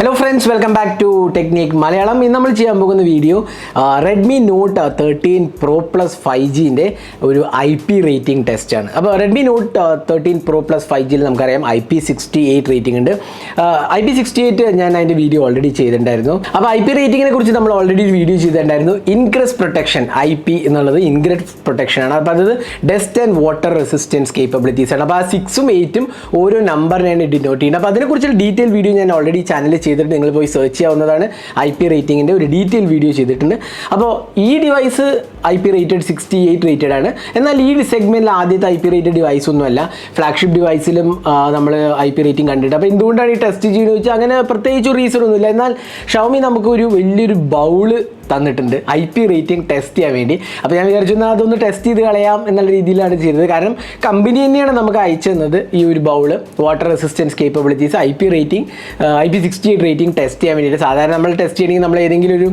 Hello friends, welcome back to Technique Malayalam. ഇന്ന് നമ്മൾ ചെയ്യാൻ പോകുന്ന video Redmi Note 13 Pro Plus 5Gൻ്റെ ഒരു IP റേറ്റിംഗ് ടെസ്റ്റ് ആണ്. അപ്പോൾ Redmi Note 13 Pro Plus 5Gയിൽ നമുക്കറിയാം IP68 റേറ്റിംഗ് ഉണ്ട്. IP68 ഞാൻ അതിൻ്റെ വീഡിയോ ഓൾറെഡി ചെയ്തിട്ടുണ്ടായിരുന്നു. അപ്പോൾ IP റേറ്റിങ്ങിനെ കുറിച്ച് നമ്മൾ ഓൾറെഡി ഒരു വീഡിയോ ചെയ്തിട്ടുണ്ടായിരുന്നു. ഇൻഗ്രസ് പ്രൊട്ടക്ഷൻ IP എന്നുള്ളത് ഇൻഗ്രസ് പ്രൊട്ടക്ഷൻ ആണ്. അപ്പോൾ അത് dust and water resistance capabilities ആണ്. അപ്പോൾ ആ 6ഉം 8ഉം ഓരോ നമ്പറിനെയാണ് ഡിനോട്ട് ചെയ്യുന്നത്. അപ്പോൾ അതിനെക്കുറിച്ചുള്ള ഡീറ്റെയിൽ വീഡിയോ ഞാൻ ഓൾറെഡി ചാനലിൽ ചെയ്തിട്ട് നിങ്ങൾ പോയി സെർച്ച് ചെയ്യാവുന്നതാണ്. IP റേറ്റിംഗിൻ്റെ ഒരു ഡീറ്റെയിൽ വീഡിയോ ചെയ്തിട്ടുണ്ട്. അപ്പോൾ ഈ ഡിവൈസ് IP റേറ്റഡ് 68 റേറ്റഡ് ആണ്. എന്നാൽ ഈ സെഗ്മെൻറ്റിൽ ആദ്യത്തെ IP റേറ്റഡ് ഡിവൈസ് ഒന്നുമല്ല. ഫ്ലാഗ്ഷിപ്പ് ഡിവൈസിലും നമ്മൾ IP റേറ്റിംഗ് കണ്ടിട്ട്. അപ്പോൾ എന്തുകൊണ്ടാണ് ഈ ടെസ്റ്റ് ചെയ്യുന്നത് വെച്ചാൽ അങ്ങനെ പ്രത്യേകിച്ച് റീസൺ ഒന്നുമില്ല. എന്നാൽ ഷവമി നമുക്കൊരു വലിയൊരു ബൗള് തന്നിട്ടുണ്ട് IP റേറ്റിംഗ് ടെസ്റ്റ് ചെയ്യാൻ വേണ്ടി. അപ്പോൾ ഞാൻ വിചാരിച്ചു അതൊന്ന് ടെസ്റ്റ് ചെയ്ത് കളയാം എന്നുള്ള രീതിയിലാണ് ചെയ്തത്. കാരണം കമ്പനി തന്നെയാണ് നമുക്ക് അയച്ചു തന്നത് ഈ ഒരു bowl, water resistance capabilities IP rating IP68 rating test ചെയ്യാൻ വേണ്ടിയിട്ട്. സാധാരണ നമ്മൾ ടെസ്റ്റ് ചെയ്യണമെങ്കിൽ നമ്മൾ ഏതെങ്കിലും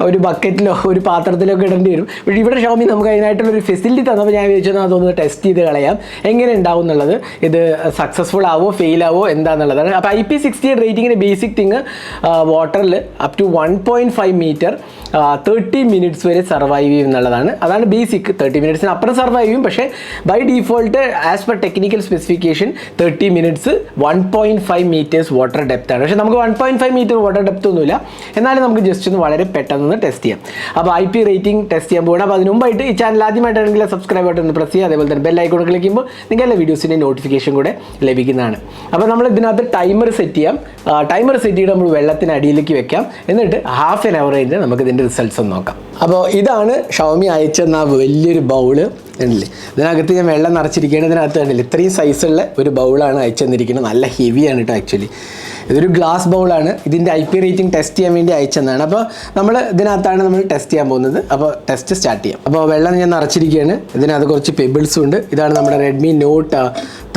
ഒരു ബക്കറ്റിലോ ഒരു പാത്രത്തിലോ ഒക്കെ ഇടേണ്ടി വരും. പക്ഷേ ഇവിടെ ഷവമി നമുക്ക് അതിനായിട്ടുള്ളൊരു ഫെസിലിറ്റി തന്നപ്പോൾ ഞാൻ വിചാരിച്ചു അതൊന്ന് ടെസ്റ്റ് ചെയ്ത് കളയാം, എങ്ങനെ ഉണ്ടാവും എന്നുള്ളത്, ഇത് സക്സസ്ഫുൾ ആവോ ഫെയിൽ ആവോ എന്താണെന്നുള്ളതാണ്. അപ്പോൾ IP68 റേറ്റിങ്ങിൻ്റെ ബേസിക് തിങ് വാട്ടറിൽ അപ് ടു 1.5 മീറ്റർ 30 മിനിറ്റ്സ് വരെ സർവൈവ് ചെയ്യും എന്നുള്ളതാണ്. അതാണ് ബേസിക്. 30 മിനിറ്റ്സിന് അപ്പുറം സർവൈവ് ചെയ്യും. പക്ഷേ by default as per technical specification 30 minutes 1.5 metres water depth ആണ്. പക്ഷേ നമുക്ക് 1.5 മീറ്റർ വാട്ടർ ഡെപ്ത് ഒന്നുമില്ല. എന്നാലും നമുക്ക് ജസ്റ്റ് ഒന്ന് വളരെ പെട്ടെന്ന് ടെസ്റ്റ് ചെയ്യാം. അപ്പോൾ IP റേറ്റിംഗ് ടെസ്റ്റ് ചെയ്യാൻ പോകണം. അപ്പോൾ അതിന് മുമ്പായിട്ട് ഈ ചാനൽ ആദ്യമായിട്ടാണെങ്കിൽ സബ്സ്ക്രൈബ് ബട്ടൺ ഒന്ന് പ്രസ് ചെയ്യുക. അതേപോലെ തന്നെ ബെൽ ഐക്കൺ ക്ലിക്ക് ചെയ്യുമ്പോൾ നിങ്ങൾക്ക് എല്ലാ വീഡിയോസിൻ്റെ നോട്ടിഫിക്കേഷൻ കൂടെ ലഭിക്കുന്നതാണ്. അപ്പോൾ നമ്മൾ ഇതിനകത്ത് ടൈമർ സെറ്റ് ചെയ്യാം. ടൈമർ സെറ്റ് ചെയ്ത് നമ്മൾ വെള്ളത്തിന് അടിയിലേക്ക് വെക്കാം. എന്നിട്ട് ഹാഫ് ആൻ അവർ കഴിഞ്ഞ് നമുക്ക് ഇതിൻ്റെ റിസൾട്ട്സ് ഒന്ന് നോക്കാം. അപ്പോൾ ഇതാണ് ഷവമി അയച്ചെന്ന വലിയൊരു ബൗള് ഉണ്ടല്ലേ. ഇതിനകത്ത് ഞാൻ വെള്ളം നിറച്ചിരിക്കുകയാണ്. ഇതിനകത്ത് കണ്ടില്ല ഇത്രയും സൈസുള്ള ഒരു ബൗളാണ് അയച്ചു തന്നിരിക്കുന്നത്. നല്ല ഹെവിയാണ് കേട്ടോ. ആക്ച്വലി ഇതൊരു ഗ്ലാസ് ബൗളാണ്. ഇതിൻ്റെ IP റേറ്റിംഗ് ടെസ്റ്റ് ചെയ്യാൻ വേണ്ടി അയച്ചെന്നാണ്. അപ്പോൾ നമ്മൾ ഇതിനകത്താണ് നമ്മൾ ടെസ്റ്റ് ചെയ്യാൻ പോകുന്നത്. അപ്പോൾ ടെസ്റ്റ് സ്റ്റാർട്ട് ചെയ്യാം. അപ്പോൾ വെള്ളം ഞാൻ നിറച്ചിരിക്കുകയാണ്. ഇതിനകത്ത് കുറച്ച് പെബിൾസും ഉണ്ട്. ഇതാണ് നമ്മുടെ Redmi Note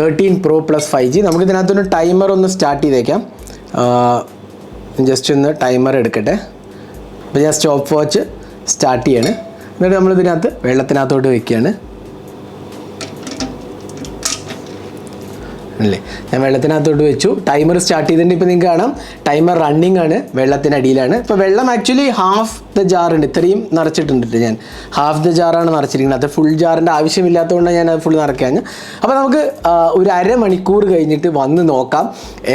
13 Pro Plus 5G. നമുക്ക് ഇതിനകത്തൊന്ന് ടൈമർ ഒന്ന് സ്റ്റാർട്ട് ചെയ്തേക്കാം. ജസ്റ്റ് ഒന്ന് ടൈമർ എടുക്കട്ടെ. അപ്പോൾ ഞാൻ സ്റ്റോപ്പ് വാച്ച് സ്റ്റാർട്ട് ചെയ്യാണ്. എന്നിട്ട് നമ്മളിതിനകത്ത് വെള്ളത്തിനകത്തോട്ട് വെക്കുകയാണ് അല്ലേ. ഞാൻ വെള്ളത്തിനകത്തോട്ട് വെച്ചു. ടൈമർ സ്റ്റാർട്ട് ചെയ്തിട്ടുണ്ട്. ഇപ്പോൾ നിങ്ങൾക്ക് കാണാം ടൈമർ റണ്ണിങ് ആണ്. വെള്ളത്തിനടിയിലാണ്. ഇപ്പോൾ വെള്ളം ആക്ച്വലി ഹാഫ് ദ ജാറുണ്ട്. ഇത്രയും നിറച്ചിട്ടുണ്ട്. ഞാൻ ഹാഫ് ദ ജാറാണ് നിറച്ചിരിക്കുന്നത്. അത് ഫുൾ ജാറിൻ്റെ ആവശ്യമില്ലാത്തതുകൊണ്ടാണ് ഞാൻ അത് ഫുൾ നിറയ്ക്കാൻ. അപ്പോൾ നമുക്ക് ഒരു അരമണിക്കൂർ കഴിഞ്ഞിട്ട് വന്ന് നോക്കാം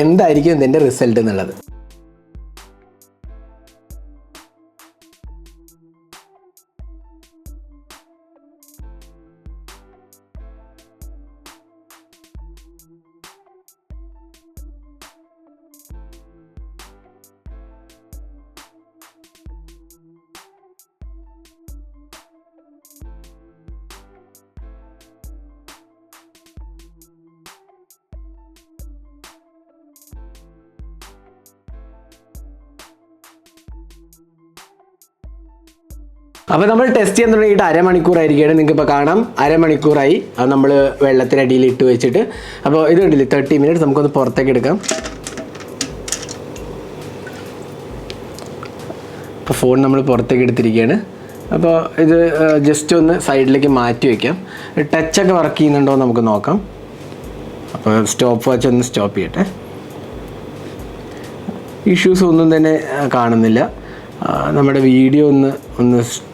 എന്തായിരിക്കും ഇതിൻ്റെ റിസൾട്ട് എന്നുള്ളത്. അപ്പോൾ നമ്മൾ ടെസ്റ്റ് ചെയ്യാൻ തുടങ്ങിയിട്ട് അരമണിക്കൂറായിരിക്കുകയാണ്. നിങ്ങൾക്ക് ഇപ്പോൾ കാണാം അരമണിക്കൂറായി അത് നമ്മൾ വെള്ളത്തിനടിയിൽ ഇട്ട് വെച്ചിട്ട്. അപ്പോൾ ഇത് കണ്ടില്ലേ 30 മിനിറ്റ്സ്. നമുക്കൊന്ന് പുറത്തേക്ക് എടുക്കാം. അപ്പോൾ ഫോൺ നമ്മൾ പുറത്തേക്ക് എടുത്തിരിക്കുകയാണ്. അപ്പോൾ ഇത് ജസ്റ്റ് ഒന്ന് സൈഡിലേക്ക് മാറ്റി വയ്ക്കാം. ടച്ചൊക്കെ വർക്ക് ചെയ്യുന്നുണ്ടോ എന്ന് നമുക്ക് നോക്കാം. അപ്പോൾ സ്റ്റോപ്പ് വാച്ച് ഒന്ന് സ്റ്റോപ്പ് ചെയ്യട്ടെ. ഇഷ്യൂസ് ഒന്നും തന്നെ കാണുന്നില്ല. നമ്മുടെ വീഡിയോ ഒന്ന്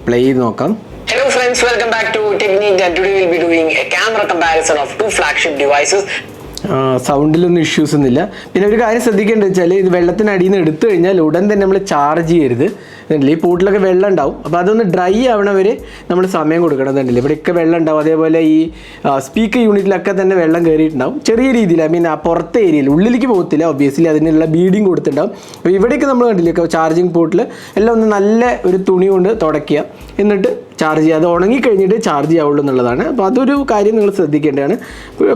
പ്ലേ ചെയ്ത് നോക്കാം. Hello friends, welcome back to Technique, and today we'll be doing a camera comparison of two flagship devices. സൗണ്ടിലൊന്നും ഇഷ്യൂസ് ഒന്നുമില്ല. പിന്നെ ഒരു കാര്യം ശ്രദ്ധിക്കേണ്ടത് വെച്ചാൽ ഇത് വെള്ളത്തിനടിയിൽ നിന്ന് എടുത്തു കഴിഞ്ഞാൽ ഉടൻ തന്നെ നമ്മൾ ചാർജ് ചെയ്യരുത്. ഈ പൂട്ടിലൊക്കെ വെള്ളം ഉണ്ടാവും. അപ്പോൾ അതൊന്ന് ഡ്രൈ ആവണ വരെ നമ്മൾ സമയം കൊടുക്കണമെന്നുണ്ടല്ലേ. ഇവിടെയൊക്കെ വെള്ളം ഉണ്ടാവും. അതേപോലെ ഈ സ്പീക്കർ യൂണിറ്റിലൊക്കെ തന്നെ വെള്ളം കയറിയിട്ടുണ്ടാവും ചെറിയ രീതിയിൽ. ഐ മീൻ ആ പുറത്തെ ഏരിയയിൽ, ഉള്ളിലേക്ക് പോകത്തില്ല ഒബ്വിയസ്ലി, അതിനുള്ള ബീഡിങ് കൊടുത്തിട്ടുണ്ടാവും. അപ്പോൾ ഇവിടെയൊക്കെ നമ്മൾ കണ്ടില്ലേ ചാർജിങ് പോർട്ടിൽ എല്ലാം ഒന്ന് നല്ല ഒരു തുണി കൊണ്ട് തുടയ്ക്കുക. എന്നിട്ട് ചാർജ് ചെയ്യുക. അത് ഉണങ്ങിക്കഴിഞ്ഞിട്ട് ചാർജ് ചെയ്യാവുള്ളൂ എന്നുള്ളതാണ്. അപ്പോൾ അതൊരു കാര്യം നിങ്ങൾ ശ്രദ്ധിക്കേണ്ടതാണ്.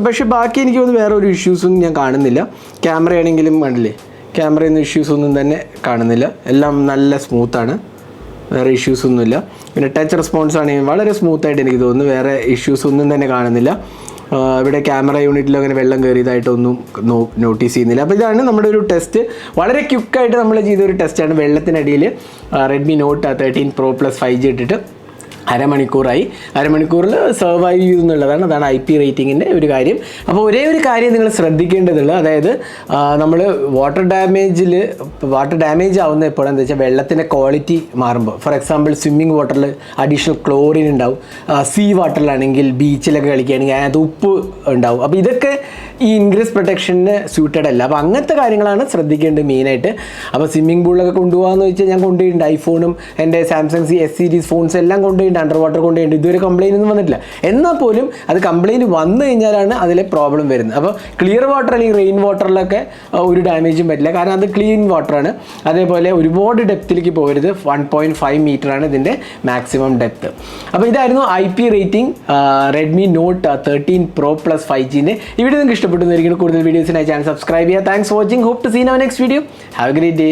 പക്ഷേ ബാക്കി എനിക്ക് തോന്നുന്നു വേറെ ഒരു ഇഷ്യൂസൊന്നും ഞാൻ കാണുന്നില്ല. ക്യാമറ ആണെങ്കിലും കണ്ടില്ലേ, ക്യാമറയൊന്നും ഇഷ്യൂസൊന്നും തന്നെ കാണുന്നില്ല. എല്ലാം നല്ല സ്മൂത്താണ്. വേറെ ഇഷ്യൂസൊന്നുമില്ല. പിന്നെ ടച്ച് റെസ്പോൺസ് ആണെങ്കിൽ വളരെ സ്മൂത്തായിട്ട് എനിക്ക് തോന്നുന്നു. വേറെ ഇഷ്യൂസൊന്നും തന്നെ കാണുന്നില്ല. ഇവിടെ ക്യാമറ യൂണിറ്റിൽ അങ്ങനെ വെള്ളം കയറിയതായിട്ടൊന്നും നോട്ടീസ് ചെയ്യുന്നില്ല. അപ്പോൾ ഇതാണ് നമ്മുടെ ഒരു ടെസ്റ്റ്. വളരെ ക്വിക്കായിട്ട് നമ്മൾ ചെയ്തൊരു ടെസ്റ്റാണ്. വെള്ളത്തിനടിയിൽ Redmi Note 13 Pro Plus 5G ഇട്ടിട്ട് അരമണിക്കൂറിൽ സർവൈവ് ചെയ്തു എന്നുള്ളതാണ്. അതാണ് IP റേറ്റിങ്ങിൻ്റെ ഒരു കാര്യം. അപ്പോൾ ഒരേ ഒരു കാര്യം നിങ്ങൾ ശ്രദ്ധിക്കേണ്ടതുള്ളത്, അതായത് നമ്മൾ വാട്ടർ ഡാമേജ് ആവുന്ന എപ്പോഴാണെന്ന് വെച്ചാൽ വെള്ളത്തിൻ്റെ ക്വാളിറ്റി മാറുമ്പോൾ. ഫോർ എക്സാമ്പിൾ സ്വിമ്മിങ് വാട്ടറിൽ അഡീഷണൽ ക്ലോറിൻ ഉണ്ടാവും, സീ വാട്ടറിലാണെങ്കിൽ ബീച്ചിലൊക്കെ കളിക്കുകയാണെങ്കിൽ അതിനകത്ത് ഉപ്പ് ഉണ്ടാവും. അപ്പോൾ ഇതൊക്കെ ഈ ഇൻഗ്രസ് പ്രൊട്ടക്ഷന് സ്യൂട്ടഡ് അല്ല. അപ്പോൾ അങ്ങനത്തെ കാര്യങ്ങളാണ് ശ്രദ്ധിക്കേണ്ടത് മെയിനായിട്ട്. അപ്പോൾ സ്വിമ്മിംഗ് പൂളിലൊക്കെ കൊണ്ടുപോകാമെന്ന് വെച്ചാൽ ഞാൻ കൊണ്ടുപോയിട്ടുണ്ട്. ഐഫോണും എൻ്റെ സാംസങ് S സീരീസ് ഫോൺസ് എല്ലാം കൊണ്ടുപോയിട്ടുണ്ട്, അണ്ടർ വാട്ടർ കൊണ്ടുപോയിട്ടുണ്ട്. ഇതുവരെ കംപ്ലയിൻ്റ് ഒന്നും വന്നിട്ടില്ല. എന്നാൽ പോലും അത് കംപ്ലയിൻറ്റ് വന്നു കഴിഞ്ഞാലാണ് അതിലെ പ്രോബ്ലം വരുന്നത്. അപ്പോൾ ക്ലിയർ വാട്ടർ അല്ലെങ്കിൽ റെയിൻ വാട്ടറിലൊക്കെ ഒരു ഡാമേജും പറ്റില്ല, കാരണം അത് ക്ലീൻ വാട്ടറാണ്. അതേപോലെ ഒരുപാട് ഡെപ്തിലേക്ക് പോകരുത്. 1.5 മീറ്ററാണ് ഇതിൻ്റെ മാക്സിമം ഡെപ്ത്. അപ്പോൾ ഇതായിരുന്നു IP rating Redmi Note 13 Pro Plus 5Gൻ്റെ. ഈ വീഡിയോ നിങ്ങൾക്ക് ഇഷ്ടപ്പെട്ടു. കൂടുതൽ വീഡിയോസിനായി ചാനൽ സബ്സ്ക്രൈബ് ചെയ്യുക. Thanks for watching. Hope to see in our next video. Have a great day.